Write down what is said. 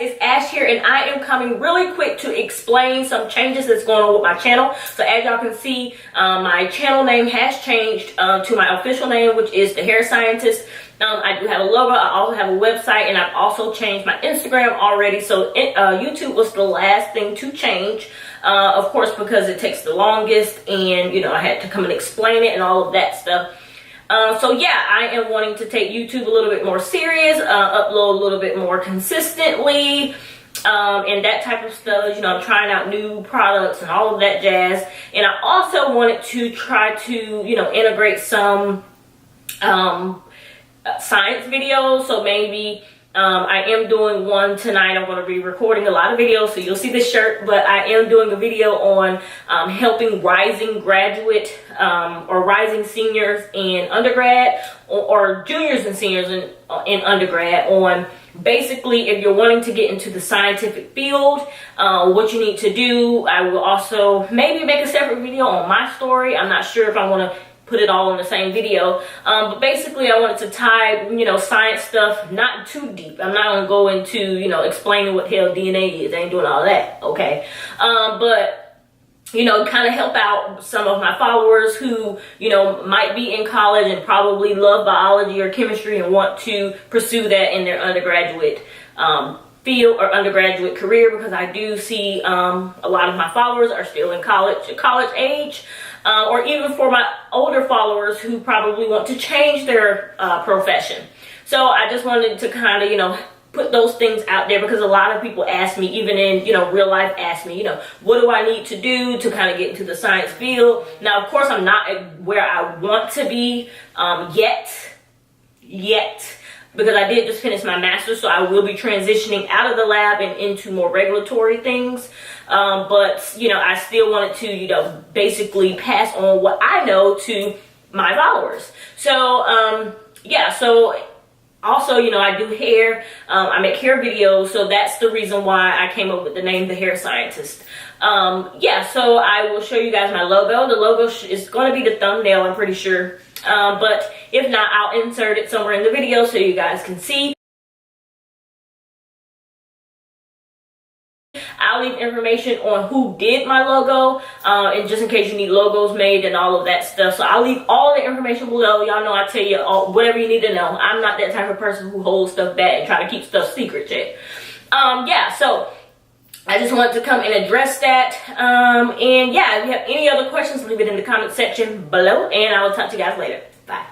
it's Ash here, and I am coming really quick to explain some changes that's going on with my channel. So as y'all can see, my channel name has changed to my official name, which is TheHairScientist. I do have a logo, I also have a website, and I've also changed my Instagram already. So YouTube was the last thing to change, of course, because it takes the longest, and I had to come and explain it and all of that stuff. So yeah, I am wanting to take YouTube a little bit more serious, upload a little bit more consistently, and that type of stuff. I'm trying out new products and all of that jazz. And I also wanted to try to, integrate some science videos. So maybe I am doing one tonight. I'm going to be recording a lot of videos, so you'll see this shirt, but I am doing a video on helping rising graduate or rising seniors in undergrad, or juniors and seniors in undergrad, on basically if you're wanting to get into the scientific field, what you need to do. I will also maybe make a separate video on my story. I'm not sure if I want to put it all in the same video, but basically I wanted to tie science stuff, not too deep. I'm not going to go into explaining what the hell DNA is. I ain't doing all that, okay? But kind of help out some of my followers who might be in college and probably love biology or chemistry and want to pursue that in their undergraduate field or undergraduate career, because I do see a lot of my followers are still in college age, or even for my older followers who probably want to change their profession. So I just wanted to kind of put those things out there, because a lot of people ask me, even in real life, ask me what do I need to do to kind of get into the science field. Now of course I'm not where I want to be yet, because I did just finish my master's, so I will be transitioning out of the lab and into more regulatory things. But I still wanted to basically pass on what I know to my followers. So yeah, so also I do hair, I make hair videos, so that's the reason why I came up with the name The Hair Scientist. Yeah, so I will show you guys my logo. The logo is going to be the thumbnail, I'm pretty sure. But if not, I'll insert it somewhere in the video so you guys can see. I'll leave information on who did my logo, and just in case you need logos made and all of that stuff. So I'll leave all the information below. Y'all know I tell you whatever you need to know. I'm not that type of person who holds stuff back and try to keep stuff secret, yet. Yeah, so I just wanted to come and address that. And yeah, if you have any other questions, leave it in the comment section below, and I will talk to you guys later. Bye.